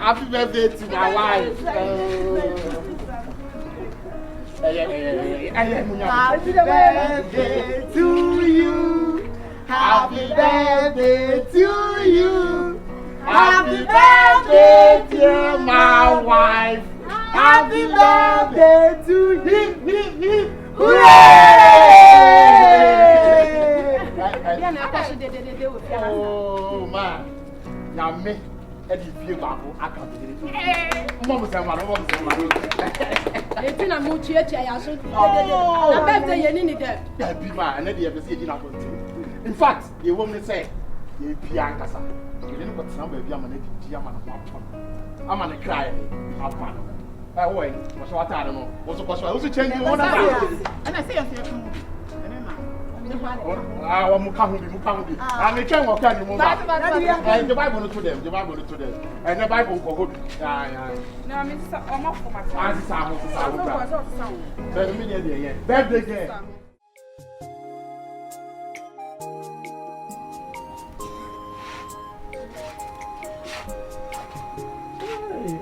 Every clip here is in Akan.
Happy birthday to my wife. Happy birthday to you. Happy birthday to you. Happy birthday, dear my wife. Happy birthday to him. Hooray! Oh, man. Now, me, and you feel back, I can't do it. Mom, it's a mutual church. Oh, the birthday you need that. That be my, and then you ever see it in fact, the woman say, you Piancasa. You didn't put some baby, I'm an I'm an cry. I'm wait, what's what I don't know. What's the change you want to and I say, I want Mukambi. I'm a king of Candy. The Bible to them, and the Bible for good. No, I mean, I'm off for my birthday.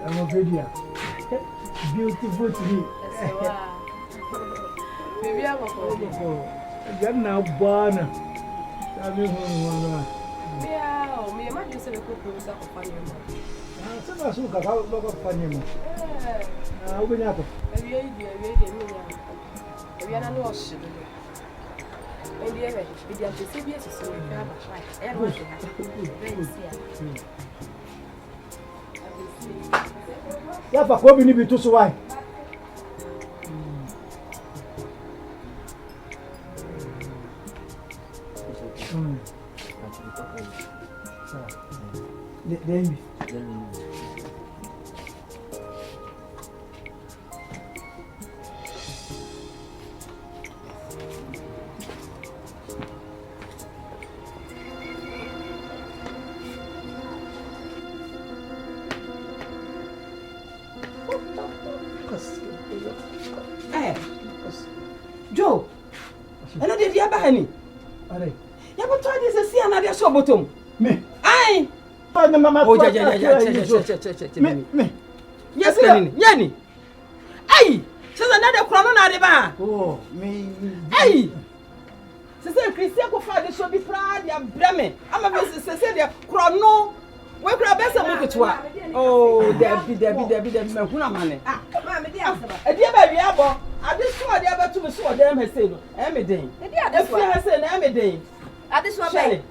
I'm a video. Beautiful to me. Baby, I'm a You're now born. I'm yeah, me, I might just say a couple of funny. Some of us look about funny. I'll be up. We are not washing. Maybe I read it. We are the CBS, so we have a Yeah, but what we need to survive. Joe, I know the Yabani. You have tried this to see another show bottom. Me. Aye. Oh, me. Yes, Yanni. Aye. She's another crown on the bar. Oh, me. Aye. Sister Christian will find the show be proud of Bremen. I'm a visitor, Cecilia Chrono. Where could I best look at what? Oh, Debbie, money. Ah, Mamma, dear baby, I just saw the other two saw them has said, Emmy. That's what I said, Emmy. At this one, you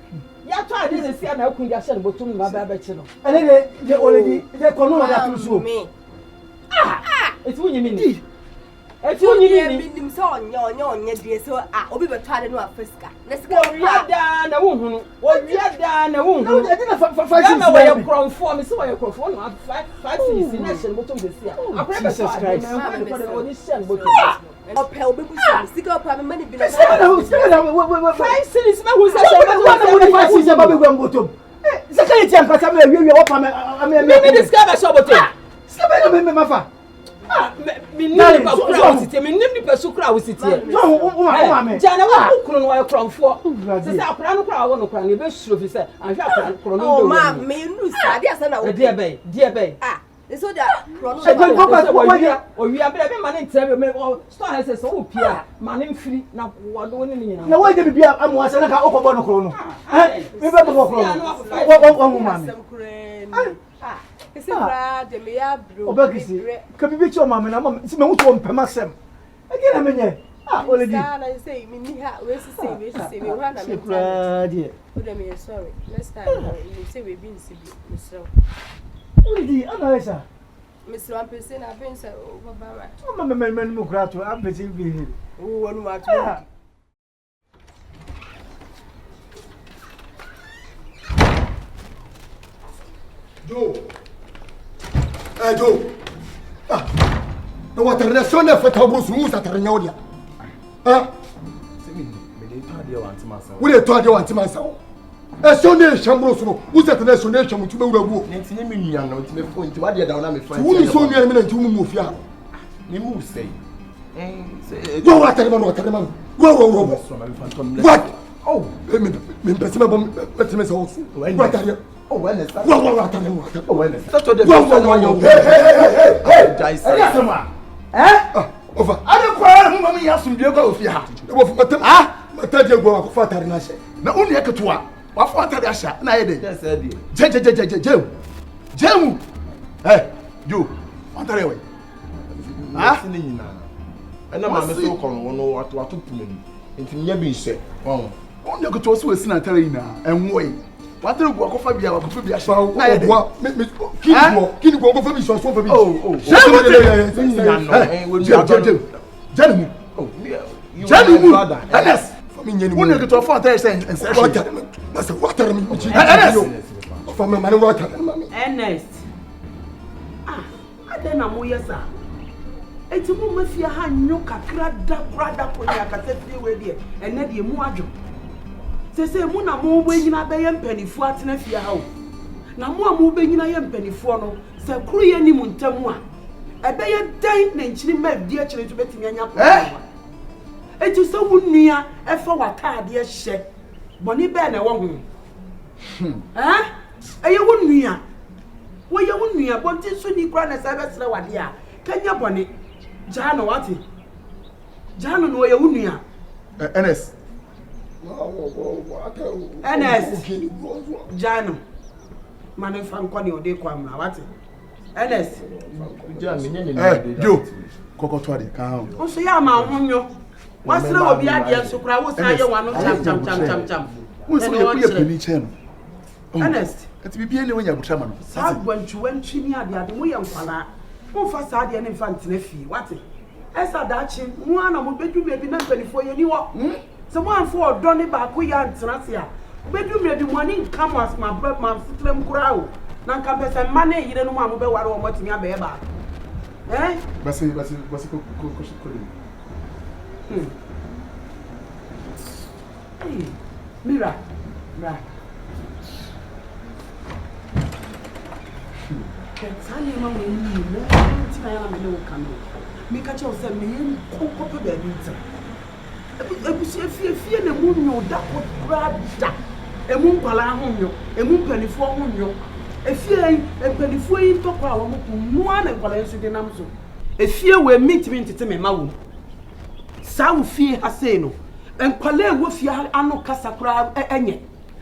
tried this and see how could you send but to my bachelor. And then they already they call me. Ah, it's when you mean. If you need him so on your dear, so I will be tried to know a Frisca. Let's go. We are done a woman. What we are done a woman. I didn't find a crown for me, so I could phone 5 seasons in nation bottom this year. I pray Jesus Christ. I'm going to audition, but I'll pay baby. Stick up, I'm many bills. 5 cities, my who's a 5 seasons about the bottom. Secretary, I'm maybe discover Soboton. Somebody, my father. Me name about crowd city. Me name the person crowd city. Jana wa kunu wa crown for. Say say akra crowd wa no crown. E be suro fi say. An hwa akra crown no. Oh ma, me nu sa dia say na wo. Dear bay. Ah, so that crown no. We are be man ntire me store has say so pia. Man mfiri na wo do ni nyina. Na wo de bibia amu ase na ka okobo no crown no. Me be bo crown. Wo ma me. Ah. It's a brad, the Mia Bro. Can be your mamma and I'm going to myself. Again, I mean, already. I say, we're sorry. Next time you say we've been to so. Already, Anna, Miss Ramperson, I've been so over. Oh, my man, Mugrato, I'm busy. Oh, one more. Joe. Joe. No water the son of a taboo smooth at Renodia. We told you to myself. A Sunday Shambros, who's at the nation to be able to point to what you're down. Who is so near me to move ya? You move, say. Go water, what? Oh, Oh, when is that? Oh, when is that? That's what the hey. Over. I don't quarrel. Mamma, you have some Diego of your heart. My third year go for Tarinashe. Now only a catua. What for Tarisha? Naide. Yes, I did. Jem. Hey, you. On the way. Ah? And I'm so calm. No, what to put me into Yabi said. Oh, only go to us with Sinatarina and wait. What do you go for Fabia? Fabia shall keep go for me. So for me. Oh, Gentlemen. oh, you brother. Yes. For me, when you get to a father and say, water me. For me, man, water. Ernest. Ah, I don't know, yes, sir. It's a woman if you had no cacrada, when you can say, where dear, and then you muajo. Say, Muna more way in a bay and penny for at an house. Now, more moving in a penny for no, so cruel any muntamua. I bay a day, and she made dear children to bet me. It is so near a forward card, dear shed. Bonnie Ben, a woman. Eh? You wouldn't near. Well, you wouldn't near, but this would be grand as ever slow, dear. Can you bonnet? Jano, what? Jano, no, you wouldn't near. Ernest. Ernest. Jano. Man, from Connie or De Quam, what? Ernest. You. Coco Toddy, come. Oh, so yeah, my what's the will be at so crowd was I one jump. Who's the channel? Ernest. It's be anyway, you chairman. Sad when you went to me at the other way and Fala. Who for sad and infant nephew? What? As a Dutchin, one of my bedroom may be not 24 years. Someone for Donny back, we are Tracia. Bedroom may be one income as my brother, my footlam crowd. Nan campus and money, you don't know what I'm watching a baby. Eh? Hey, Mira. Tell you, Mamma, you come. Make a choice and me, cocoa baby. If you moon, no, that would grab that. A moon palamon, a moon penny for you. If you ain't a penny for you, talk about one and Valencia de Namso. If you were meet me to me, Mau. Sao fear Haseno, and Pale Wofia Anno Casacra, Anye.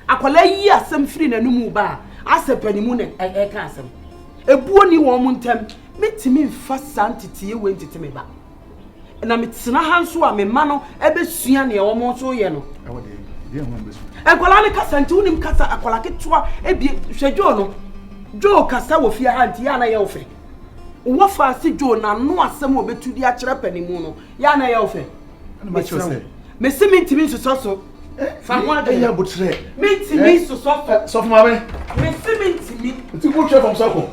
A Pale year some free and no bar. I said penny moon and a castle. A bony woman tem, meet me fast sanctity went to me back. And I'm it's not hands who am a mano, a besiani almost so yellow. And Colana Santunim Casa, a Colaketua, a be Shajono. Joe Cassa will fear Antiana Yofe. What fast Joe, now no assembly be to the Achra Penimono, Yana Yofe. And what you say? Miss me to me to so. From one day, I would say, meet me to soft mammy. Miss me to me to go from Soko.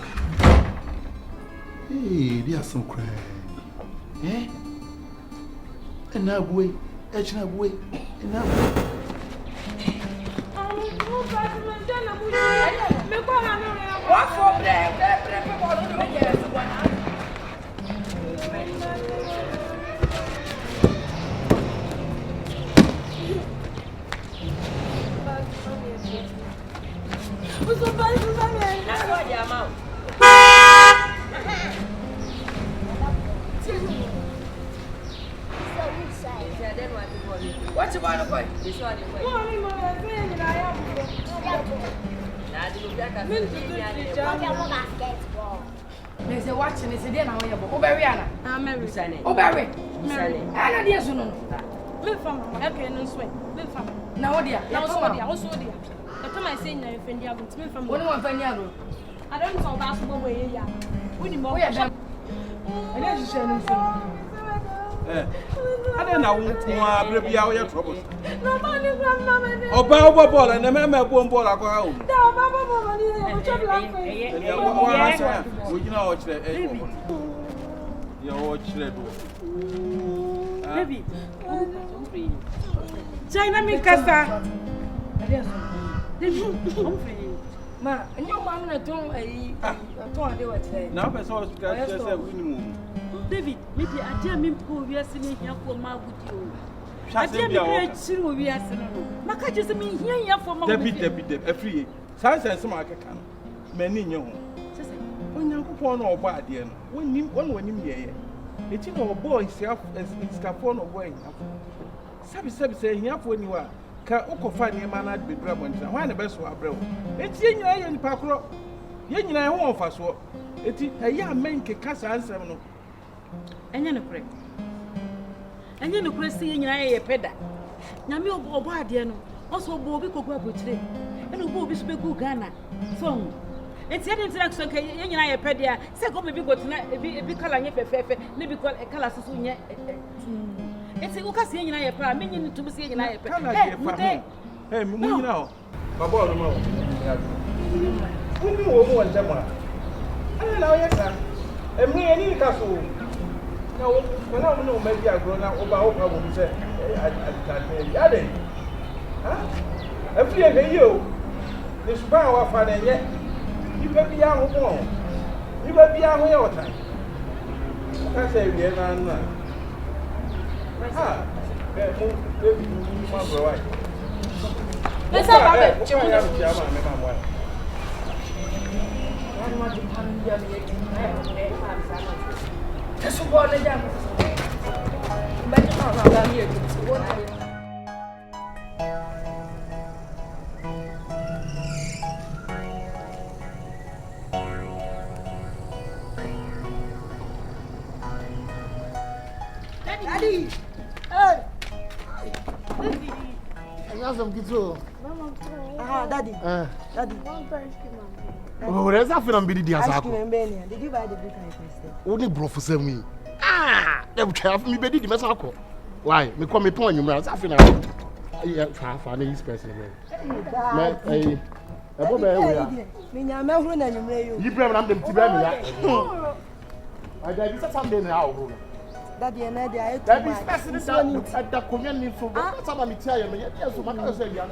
Hey, they are so crying. Eh? And now, boy, edge now, boy, and now. What for bread? What you want to play? This one is There's a watching is a dinner. Oberiana. I'm married. Oberi. I know the son. Live from okay, no swing. Live from now, dear. Also, dear. The time I say, no, if you have to from one of Fanyano. I don't know that's the way. Yeah. We need more. I don't say I don't know what be our trouble. No money, grandmama. Oh, Baba, and the man won't ball like our own. No, Baba, we know what's the baby. China me casa. Ma, and your man at home a now, I saw winning. David, maybe I tell me we are sitting here for my with you. I tell me we are sitting. Maka just mean here for my David, every Sense ma keka no. Mani nye ho. Sese. Onyankopon no obo ade no. Wonim ye. Eti no obo iskafo no obo enyafo. Sabi say enyafo ni wa. Ka ukofa ne ma na bedura bonta. Hwan na beso abrɛ wo. Eti enyina ye nipa kro. Ye nyina ho onfa so. Eti eya men keka sansem no. Enye no kure. Enye no kure si nyina ye peda. Nyame obo ade no. Oso obo obi kogu abotire. Ena obo obi so begu Ghana. So enti ade ntira so nke ye nyina ye peda. Se ko bebi gotena ebi kala nye fefefe, ne bi kala susu nye. Enti wo ka se nyina ye pra, menye ni tubu se nyina ye pra. Mu nyina ho. Baba o ma wo. Wuni wo mu won jama. Ana na o yesa. Emu ye ni ka so. Na wo na wo no ma bi agro na wo ba wo ka wo se aditane. Ya de. Ha? Afi e ge yo. Ne suba wa fa na ye. Ibe bi ya ho mo. Ibe bi ya ho ye otan. Ka se wi na na. Ha. Be mu ma bro wa. Let's have a Chimu ya rutia ma me ma mo. Ma di pan ya mi e Eso boa na jam. Ba di ma ba mi e so boa na. Daddy. Hey. Daddy. Some kids. Daddy. Daddy. Oh, there's nothing I'm bidding Did you buy the book I requested? Only bro for sell me. They will try for me, baby. The message. Why? Me come me point you, man. Something I for this person. Hey, about where Me nyama hu na nyumre yo. you bring them to bring me. I did something now. Daddy na dia e That is person at the community for some me tell you, yes, so much as you are.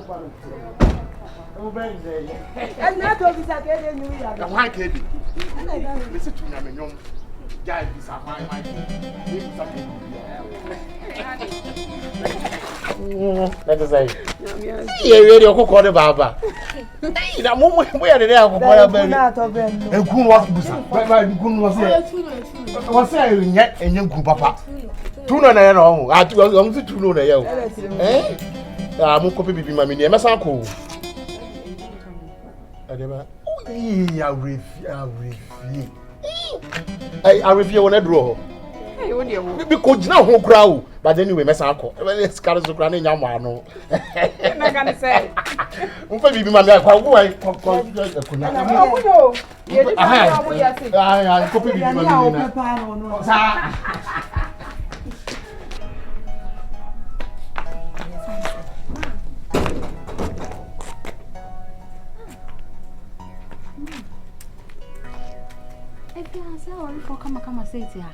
Oh, ben there. And na to bisa ke de nyu ya. The white lady. Listen to me, young guy. This are my let us say. Yeah, really, I call the Baba. Hey, that moment where they are, Na to ben no. and good was Busa. But good was there. Was there yet and young Papa? Tuna na no. I want to know na yo. Eh? Ah, mo copy bibi mami ni. E mesa ko. Adeba. I review when I draw. Hey, what do you because now who crow, but anyway, mesa ko. E scar so kra na nyama no. Na kan say. Mo fa bibi mami akwa go ai kuna. Ah, copy bibi mami na. Sa Come say it here.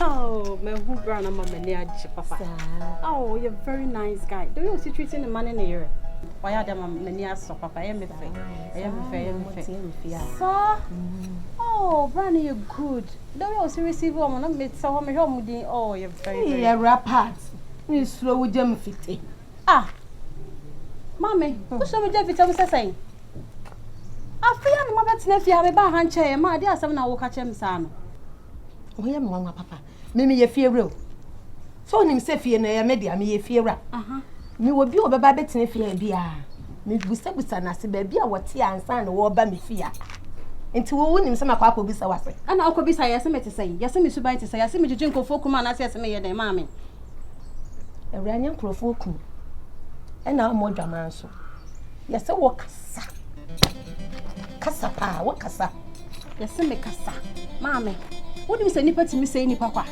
Oh, my who brown and mama near Papa. Oh, you're a very nice guy. Do you see treating the man in the ear? Why are them near so Papa? I am fair. So, oh, Brandy, you're good. Do you also receive woman? I'm made so home with you. Oh, you're very Yeah, rapat. You slow with them 50. Ah, Mommy, who's so much of it? Saying. I feel my best nephew have a bar hand chair. My dear, some now will catch him, son. Oh, yeah, Mama, Papa. Mimi, you fear real. So, him say fear na media, me fear. Me will be over by betting if you be. Me will step with an assy baby, what tea and son or by me fear. Into win him some aqua be so was. And I'll be say, yes, to say, yes, Miss Subite to say, I see me to drink of folk man, I says me and mammy. A ranian crow folk. And now more drama so. Yes, I walk. Kasa pa, what kasa? Yes, me kasa. Mammy, what do you say, nipper to me say, ni papa?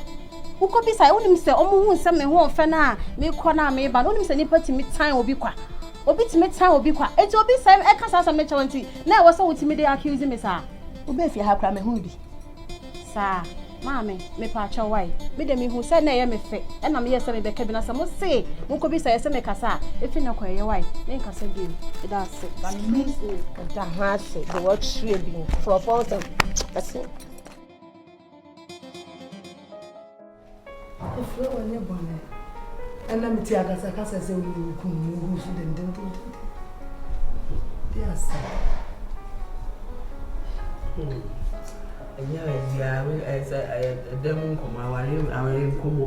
Who could be say, only Mr. Omo, some me won't fana, me corner me, but only Mr. Nipper to me time will be qua. Or bit me time will be qua. It will be same, I can't say, me now was so timid accusing me, sir. Who if you have cram a hoodie? Sir, mammy, me patch away. Me de me who said, nay, I'm a fit, and I'm here selling the cabin as I must say, who could be say, some make us, if you know quite your wife, make us again. That's it. But me, the heart, the word shribbing for a photo. That's it. If you are near one, and let me tell you, I say, we will come, Yes. Yeah, as a demon come, our Kumo.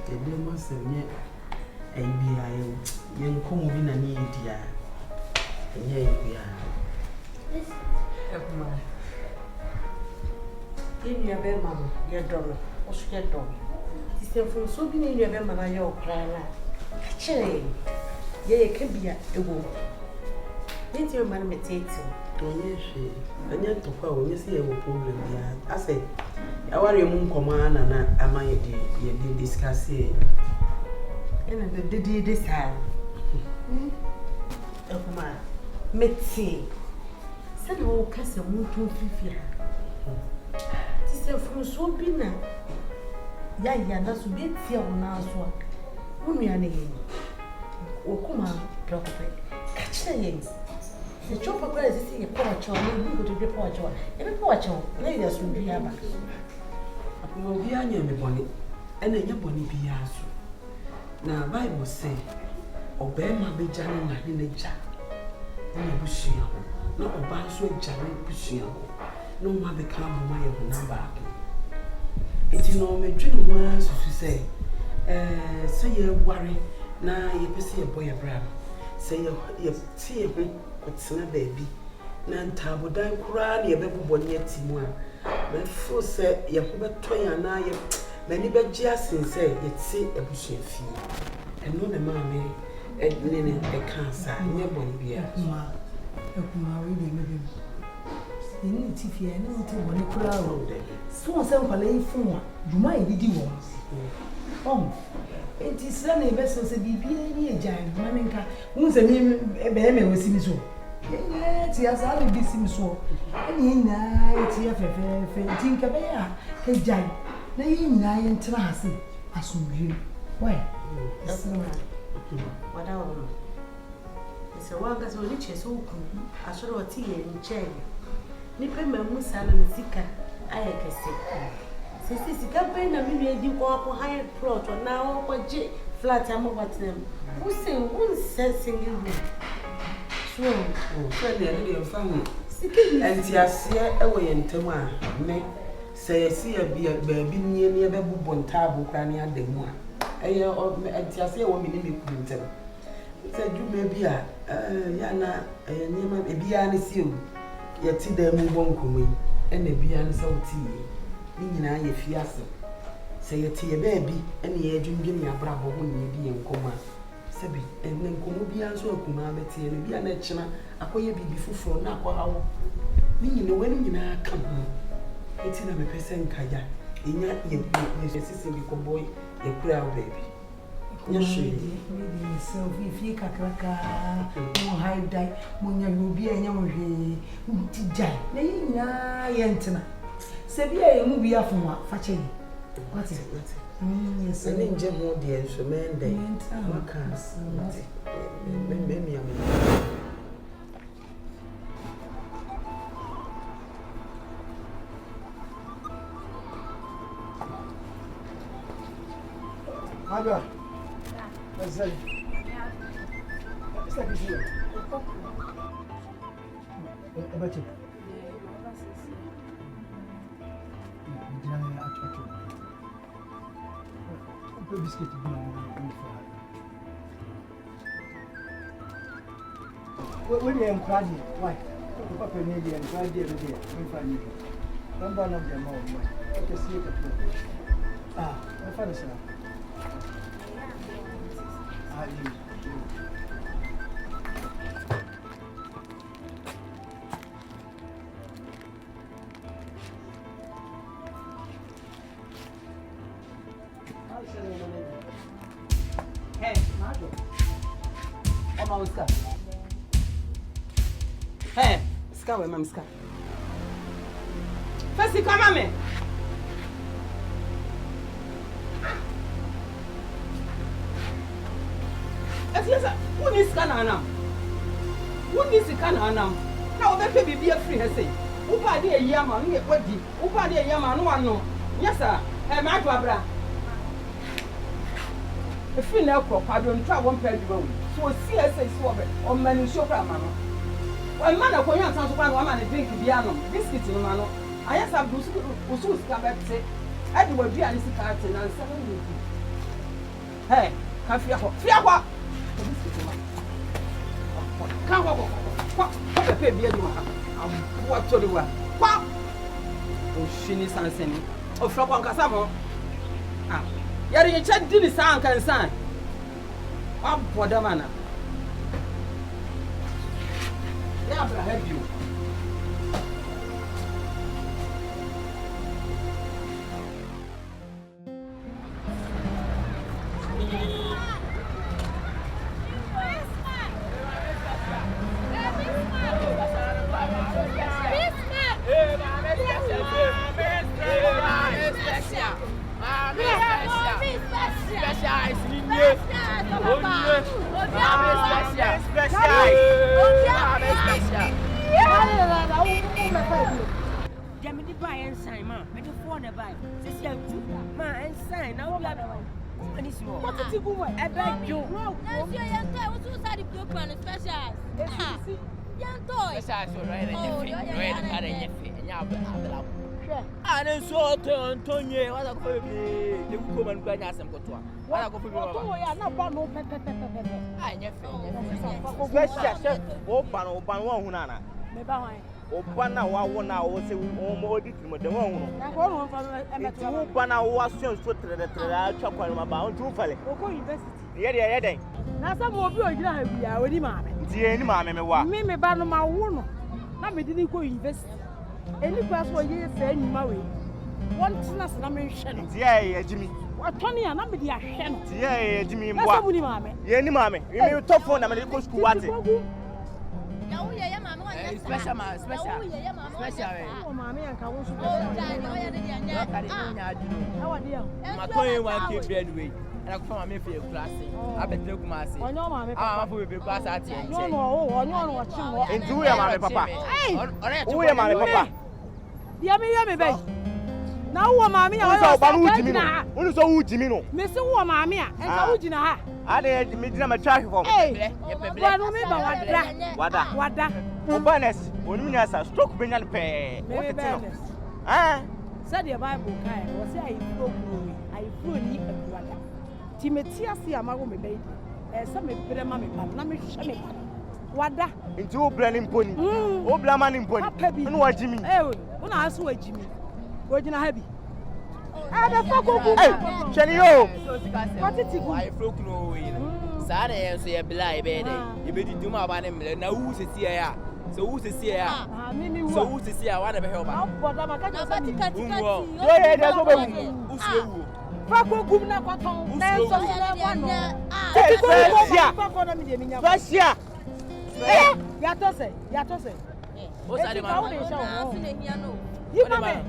The demon said, young Kumo in an India. In your bed, Mamma, your daughter, or she get dog. Sister from so being in your bed, Mamma, your cry. Chilling. Yea, can be a woman. Didn't your man meditate? Yes, and yet to call, you see a problem. I say, I worry a moon command and I might discuss it. And the day this time. Elma, Metsi. Said the old castle moon to Fifia. Sister from so being a Yaya, that's a bit here on our swamp. Women are name. O come on, properly. Catch the names. The chopper girl is seeing a porch or you go to the porch or every porch or ladies will be about. Will be a young bonnet, and a young bonny be asked. Now, Bible say, obey my be jamming in the jar. No bushing, no bounce with jamming pushing. No one become my own number. It's no me dream words to say, say you worry, now you see a boy a bram. Say you see what's a baby. Nan tabo dan kura ne bebo boni atimwa. Me fo se ye ho beto ya na ye mani beji asen se ye ti ebusua fi. Eno ne ma me ne e kansa nye boni bia. Ma ekuma we de me bi. Ni ti fi ene ti boni kura o. So se nkwala yi fun wa duma e didi wo. Enti sira na ebe so se bibia ni ejan ma me nka hu se mi be me wosimi so. Ti asa le bisim so. Eni na eti afefe tinka be ya ke jai. Na yin na yin tra ase asumdwe. Why? Asuma. Wada wo. Ise wa ga so ni cheso ku. Asoro oti ye nche. Ni pe mamu sa na sika ayekese. Sisi sika pe na mi edi ko high plot na o ko je flat am watem. Who say who sensing you? So the family. And Tiasia away and Tema, me say, see a baby near Babon Tabo, Cranny and the Moa. And Tiasia woman in the printer. Said you may be a Yana, a Nima, a Biana seal. Yet see them won't come and a Biana so tea. Meaning I a fiasco. Say a tea baby, and the agent give me a bravo when you be in coma. And then Comobian so Kumabeti and be a national, a quay be before now. Meaning when you come home, it's in a person kaya. In your sister, boy, a crowd baby. Yes, so if you cacraca, more high die, when you will be a young die. Nay, Yentana. Sabia, you will be off from what? Fetching. What is it? Yes, I didn't get more dear, so man, they can't. Maybe I'm Aga, let's say, it's like it's here. About you. Biscuit when you am crying, why? Papa Navy and cry dear, don't burn up the mouth. I can see it. Ah, my father said, Hey, Marjo. Oma Oscar. Hey, Ska we mam Ska. First come on me. Yes, who needs Ska na anam? Who needs Ska na anam? Na obepe bibi afri he say. Who pa dey yama no ye kwadi. Who pa dey yama no wano. Yes sir. Marjo abra. If you know, I don't try one pair of you. So, CSA swab on many shop. A man of Koyan sounds one woman and drink piano, biscuits in Mano. I have some who's come back say, I do a piano carton and 7 weeks. Hey, come Fiapa. Come on, what a baby. What to do? What? Oh, she is answering. Oh, Frapon Casamo. Ah, you're in a chat, didn't sound concerned. Oh, what a manner. Yeah, but I have you. What did you do? I beg you. No, you ain't toy. What's inside the blue crown special? Young toy. Special, right? And then so Tony, what a baby. The woman can ask them to what I go for. I know about no pepper. I never. Special. Open Hunana. Opana wa wona wo se wo mo di timo de won no na ko no fa emeto wo bana wo aso so tere atwa kwan ma ba on tu fale o ko university ye den na sa mo obi ogina ha bia oni maame nti eni maame me wa me ba no ma wo no na me di ni ko university eni kwa so ye fa ni ma we won tina se na me hwe no nti ye agimi watoni ya na me di ahwe no nti ye agimi mboa na sa mo ni maame ye ni maame me tofo na me di ko school wate special man, special. Oh, mommy, and Kawu. How are you? My 21K breadway. And I come and make class. I bet you must say, I know, mamma, I will be class at you. No, watching. And do your mamma, papa. Hey, who am I, papa? Yummy, baby. Now, mammy, I was about who is so Jimino. Miss Mamma, and Kaujina. I did me a traffic for me. What? Obanes, when you are struck being a pair. Ah, said your Bible, I say I flew in a brother. Timetia see a mago me baby. Some better mammy, Mammy Shammy. What da? Into Blenning Pony. Oh, Blaman in Pony. And what Jimmy? Oh, when I saw Jimmy. What in a heavy? Ah, the fuck, Chenio. What did you I broke no in Saturday, so you blind, baby. You better do my banner. Now who's it here? So who's this here? So who's this here? What about help? But I'm a cat. Yeah, that's what who's you? Paco Gumna Paton. Russia. Yatose. What's that about? You know.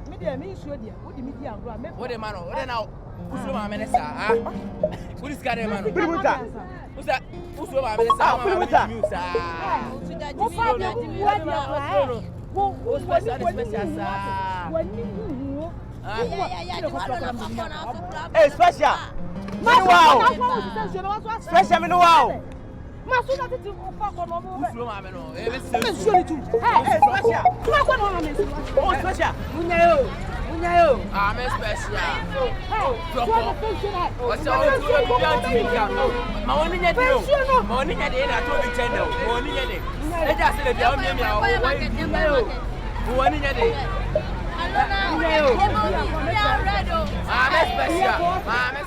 Media, me, Sudia. What the media? What a man, what now? Who's my minister? Who is got a man? Who's that? Who's my minister? Hey, special. Wow. Special, wow. Masuna ti ufa ko no mo. Uslo ma me no. E be se tu. Hey, special. Tu ko no ma me. Oh, special. Munyayo. Ah, me special. Hey, drop. What's all you do to me can. Ma woni nya di o. Ma woni nya di na to bi channel. Ma woni nya di. E ja se le bia o mi mi a o. Woni nya di. Munyayo. Ah, me special. Ah, me